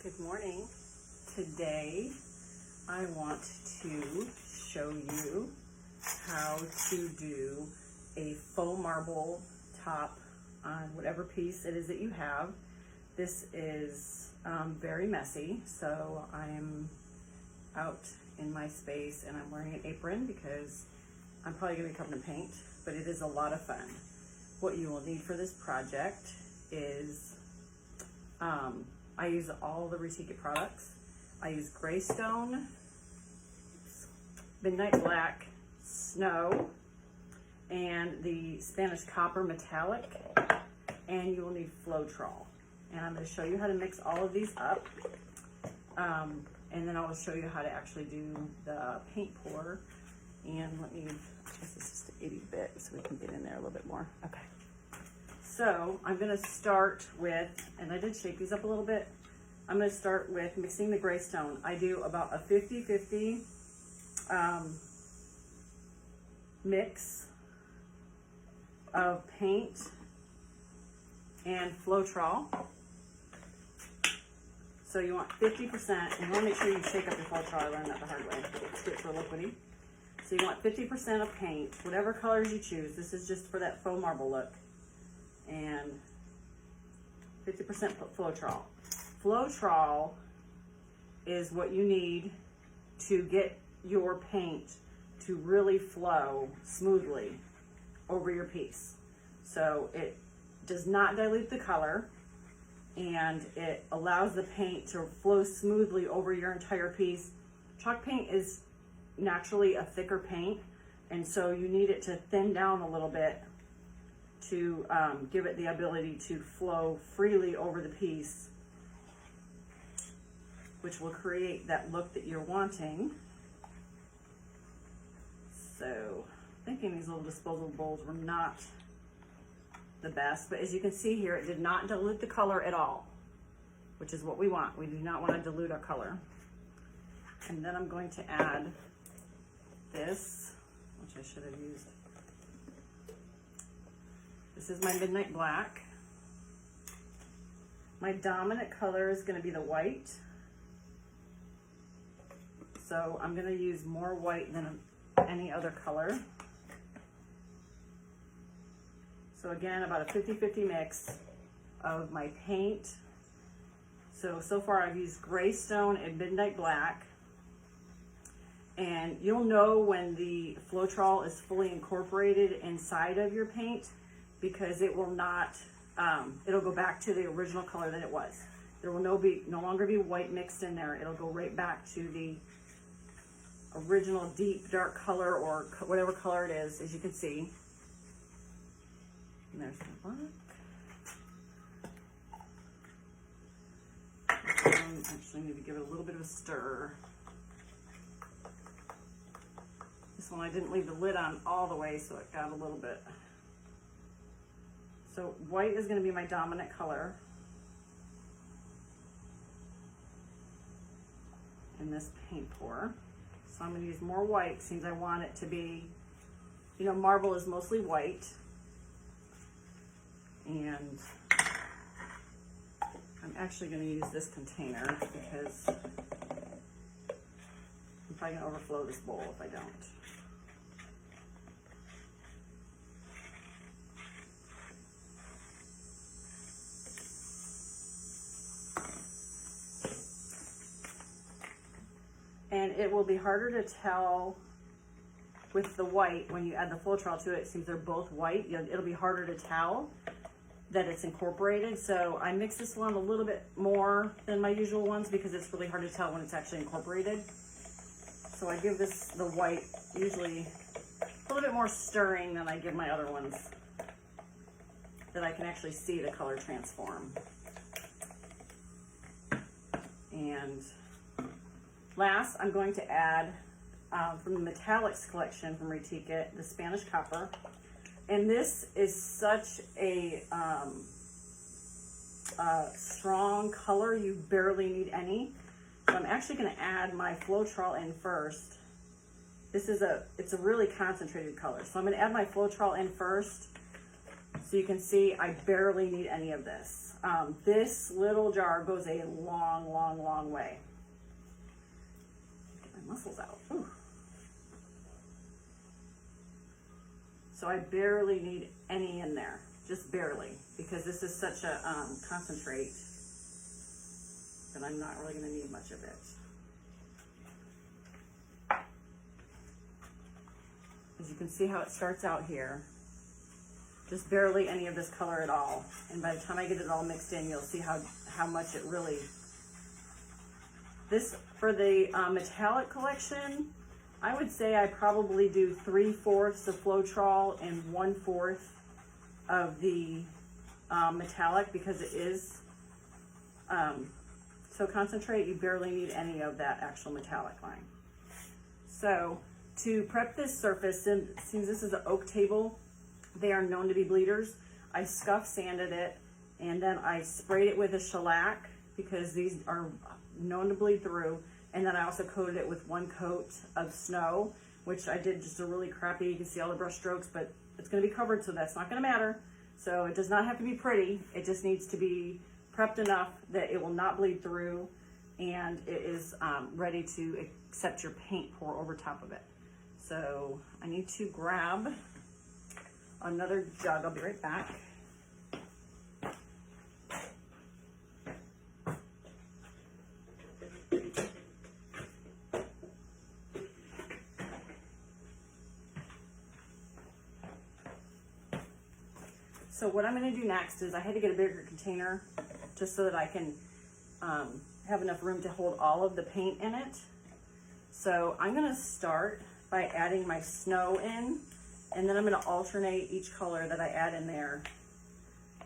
Good morning. Today I want to show you how to do a faux marble top on whatever piece it is that you have. This is very messy, so I'm out in my space and I'm wearing an apron because I'm probably going to be covered in paint, but it is a lot of fun. What you will need for this project is I use all the Retique products. I use Greystone, Midnight Black, Snow, and the Spanish Copper Metallic, and you will need Floetrol. And I'm going to show you how to mix all of these up, and then I'll show you how to actually do the paint pour. And let me, this is just an itty bit so we can get in there a little bit more. Okay. So I'm going to start with, and I did shake these up a little bit. I'm going to start with mixing the Greystone. I do about a 50-50 mix of paint and Floetrol. So you want 50%, and you want to make sure you shake up your Floetrol. I learned that the hard way. It's good for liquidy. So you want 50% of paint, whatever colors you choose. This is just for that faux marble look. And 50% Floetrol. Floetrol is what you need to get your paint to really flow smoothly over your piece. So it does not dilute the color, and it allows the paint to flow smoothly over your entire piece. Chalk paint is naturally a thicker paint, and so you need it to thin down a little bit to give it the ability to flow freely over the piece, which will create that look that you're wanting. So, thinking these little disposable bowls were not the best, but as you can see here, it did not dilute the color at all, which is what we want. We do not want to dilute our color. And then I'm going to add this, which I should have used. This is my Midnight Black. My dominant color is going to be the white. So I'm going to use more white than any other color. So again, about a 50-50 mix of my paint. So far I've used Greystone and Midnight Black. And you'll know when the Floetrol is fully incorporated inside of your paint, because it will not, it'll go back to the original color that it was. There will no longer be white mixed in there. It'll go right back to the original deep dark color, or whatever color it is, as you can see. And there's the black. Actually need to give it a little bit of a stir. This one I didn't leave the lid on all the way, so it got a little bit. So white is going to be my dominant color in this paint pour. So I'm going to use more white since I want it to be, you know, marble is mostly white. And I'm actually going to use this container because I'm probably going to overflow this bowl if I don't. And it will be harder to tell with the white when you add the Floetrol to it, since they're both white. It'll be harder to tell that it's incorporated. So I mix this one a little bit more than my usual ones because it's really hard to tell when it's actually incorporated. So I give this, the white, usually a little bit more stirring than I give my other ones, that I can actually see the color transform. And last, I'm going to add from the Metallics collection from Retique, the Spanish Copper. And this is such a strong color, you barely need any. So I'm actually going to add my Floetrol in first. It's a really concentrated color. So I'm going to add my Floetrol in first. So you can see I barely need any of this. This little jar goes a long, long, long way. Get my muscles out. Ooh. So I barely need any in there, just barely, because this is such a concentrate that I'm not really gonna need much of it. As you can see how it starts out here, just barely any of this color at all. And by the time I get it all mixed in, you'll see how much it really, this, for the metallic collection, I would say I probably do 3/4 of Floetrol and 1/4 of the metallic, because it is so concentrate, you barely need any of that actual metallic line. So to prep this surface, since this is an oak table, they are known to be bleeders. I scuff sanded it, and then I sprayed it with a shellac, because these are known to bleed through. And then I also coated it with 1 coat of snow, which I did just a really crappy, you can see all the brush strokes, but it's gonna be covered, so that's not gonna matter. So it does not have to be pretty, it just needs to be prepped enough that it will not bleed through, and it is ready to accept your paint pour over top of it. So I need to grab another jug, I'll be right back. So what I'm gonna do next is I had to get a bigger container just so that I can have enough room to hold all of the paint in it. So I'm gonna start by adding my snow in, and then I'm gonna alternate each color that I add in there.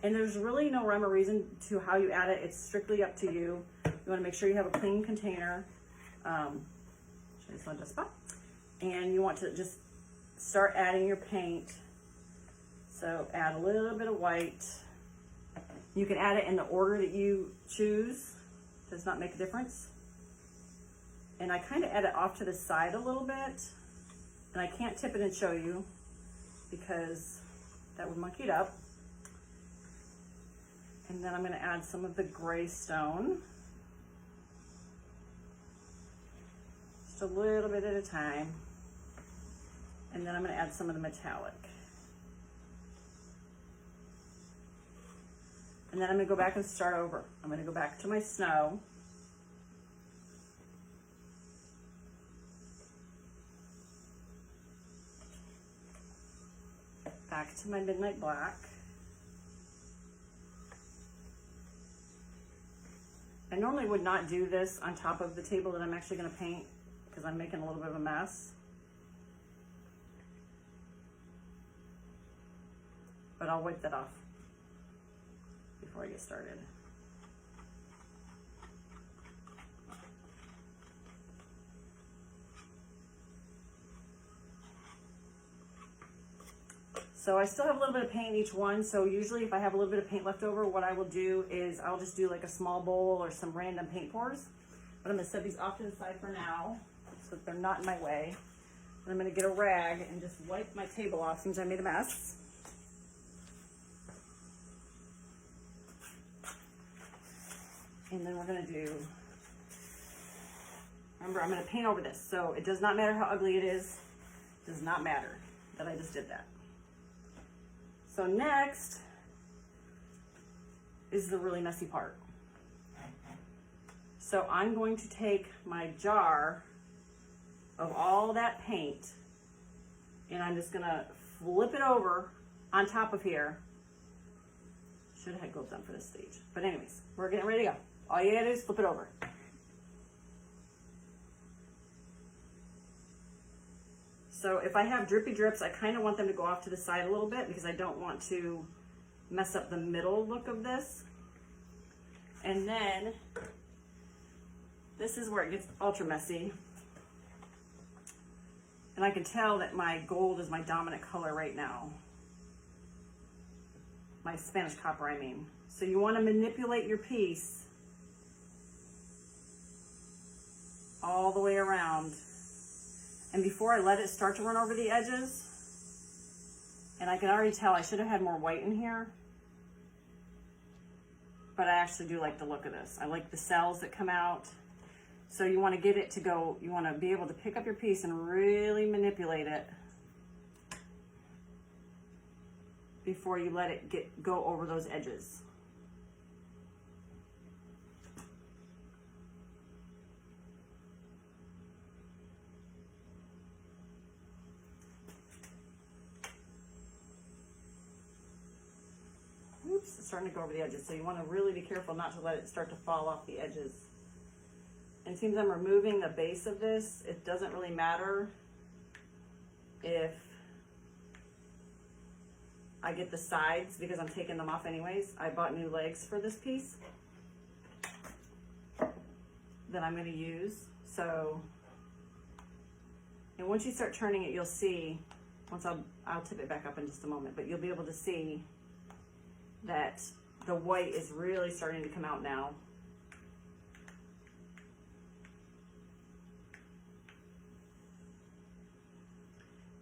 And there's really no rhyme or reason to how you add it. It's strictly up to you. You wanna make sure you have a clean container. Show this one just spot. And you want to just start adding your paint. So add a little bit of white. You can add it in the order that you choose. Does not make a difference. And I kind of add it off to the side a little bit. And I can't tip it and show you because that would monkey it up. And then I'm going to add some of the gray stone. Just a little bit at a time. And then I'm going to add some of the metallic. And then I'm going to go back and start over. I'm going to go back to my snow. Back to my midnight black. I normally would not do this on top of the table that I'm actually going to paint because I'm making a little bit of a mess. But I'll wipe that off before I get started. So I still have a little bit of paint in each one. So usually if I have a little bit of paint left over, what I will do is I'll just do like a small bowl or some random paint pours. But I'm gonna set these off to the side for now so that they're not in my way. And I'm gonna get a rag and just wipe my table off since I made a mess. And then we're gonna do, remember I'm gonna paint over this. So it does not matter how ugly it is. It does not matter that I just did that. So next is the really messy part. So I'm going to take my jar of all that paint and I'm just gonna flip it over on top of here. Should have had gloves on for this stage. But anyways, we're getting ready to go. All you gotta do is flip it over. So if I have drippy drips, I kind of want them to go off to the side a little bit because I don't want to mess up the middle look of this. And then this is where it gets ultra messy. And I can tell that my gold is my dominant color right now. My Spanish copper, I mean. So you want to manipulate your piece all the way around. And before I let it start to run over the edges, And I can already tell I should have had more white in here, but I actually do like the look of this. I like the cells that come out. So you want to get it to go, you want to be able to pick up your piece and really manipulate it before you let it go over those edges. Oops, it's starting to go over the edges. So you want to really be careful not to let it start to fall off the edges. And since I'm removing the base of this, it doesn't really matter if I get the sides because I'm taking them off anyways. I bought new legs for this piece that I'm going to use. So, and once you start turning it, you'll see, I'll tip it back up in just a moment, but you'll be able to see that the white is really starting to come out now.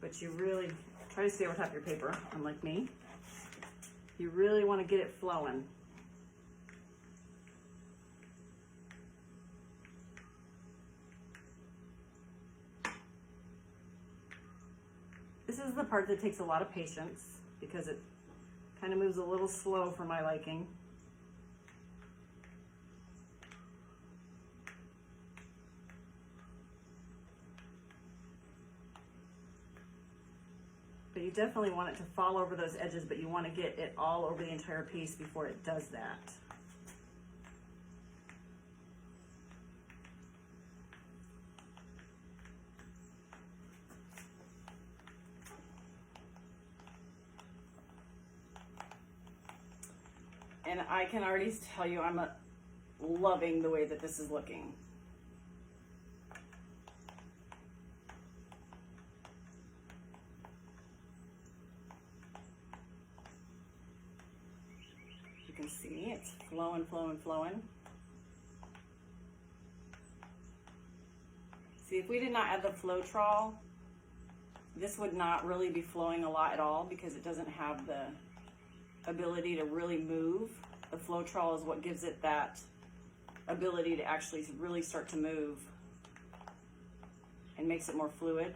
But you really try to stay over top of your paper, unlike me. You really want to get it flowing. This is the part that takes a lot of patience because it kind of moves a little slow for my liking. But you definitely want it to fall over those edges, but you want to get it all over the entire piece before it does that. And I can already tell you I'm loving the way that this is looking. You can see it's flowing, flowing, flowing. See, if we did not add the flow trawl, this would not really be flowing a lot at all because it doesn't have the ability to really move. The flow trawl is what gives it that ability to actually really start to move and makes it more fluid.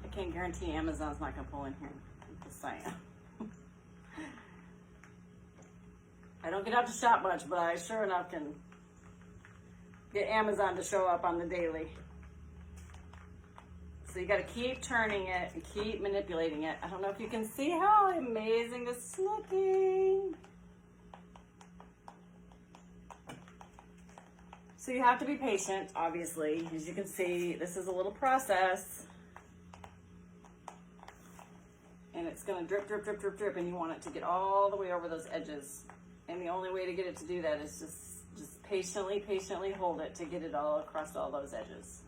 I can't guarantee Amazon's not going to pull in here. I'm just saying. I don't get out to shop much, but I sure enough can get Amazon to show up on the daily. So you got to keep turning it and keep manipulating it. I don't know if you can see how amazing this is looking. So you have to be patient, obviously. As you can see, this is a little process. And it's going to drip, drip, drip, drip, drip, and you want it to get all the way over those edges. And the only way to get it to do that is just patiently, patiently hold it to get it all across all those edges.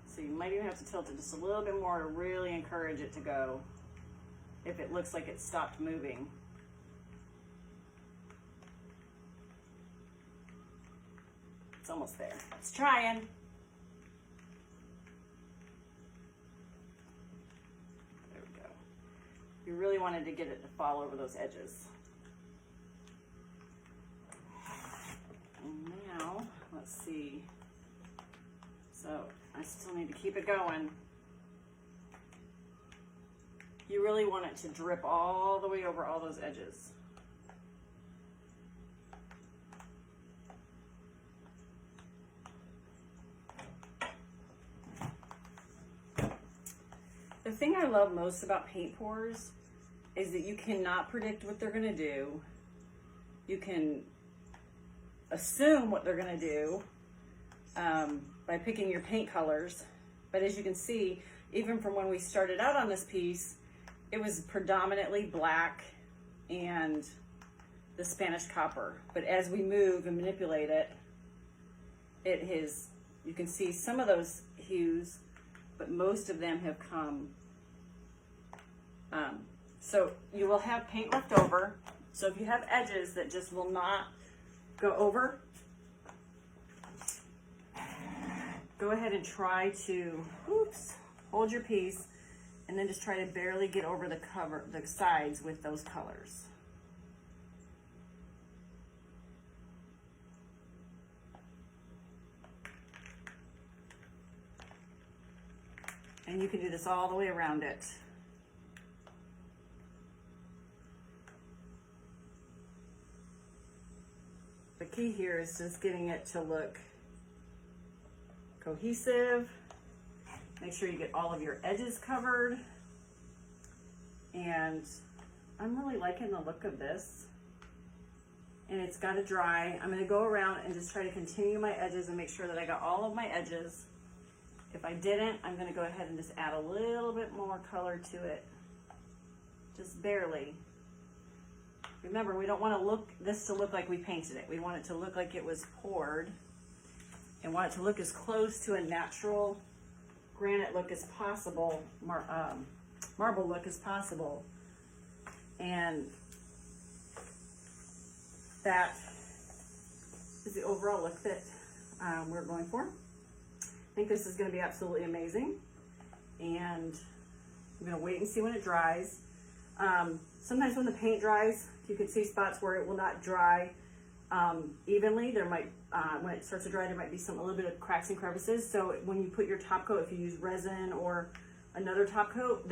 So you might even have to tilt it just a little bit more to really encourage it to go if it looks like it stopped moving. It's almost there. It's trying. There we go. You really wanted to get it to fall over those edges. And now, let's see. So I still need to keep it going. you really want it to drip all the way over all those edges. The thing I love most about paint pours is that you cannot predict what they're gonna do. You can assume what they're gonna do by picking your paint colors. But as you can see, even from when we started out on this piece, it was predominantly black and the Spanish copper. But as we move and manipulate it, you can see some of those hues, but most of them have come. So you will have paint left over. So if you have edges that just will not go over, go ahead and try to, hold your piece and then just try to barely get over the sides with those colors. And you can do this all the way around it. The key here is just getting it to look cohesive. Make sure you get all of your edges covered. And I'm really liking the look of this. And it's got to dry. I'm going to go around and just try to continue my edges and make sure that I got all of my edges. If I didn't, I'm going to go ahead and just add a little bit more color to it. Just barely. Remember, we don't want this to look like we painted it. We want it to look like it was poured, and want it to look as close to a natural granite look as possible, marble look as possible. And that is the overall look that we're going for. I think this is going to be absolutely amazing, and I'm going to wait and see when it dries. Sometimes when the paint dries, you can see spots where it will not dry evenly. There might, when it starts to dry, there might be a little bit of cracks and crevices. So when you put your top coat, if you use resin or another top coat,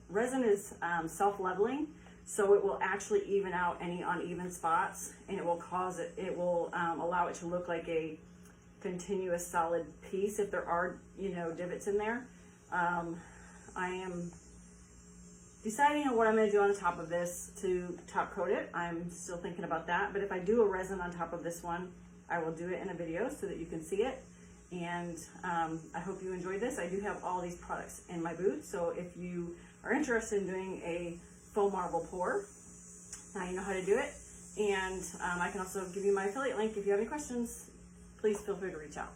resin is self-leveling, so it will actually even out any uneven spots, and it will allow it to look like a continuous solid piece if there are, divots in there. I am deciding on what I'm going to do on the top of this to top coat it. I'm still thinking about that, but if I do a resin on top of this one, I will do it in a video so that you can see it. And I hope you enjoyed this. I do have all these products in my booth, so if you are interested in doing a faux marble pour, now you know how to do it. And I can also give you my affiliate link. If you have any questions, please feel free to reach out.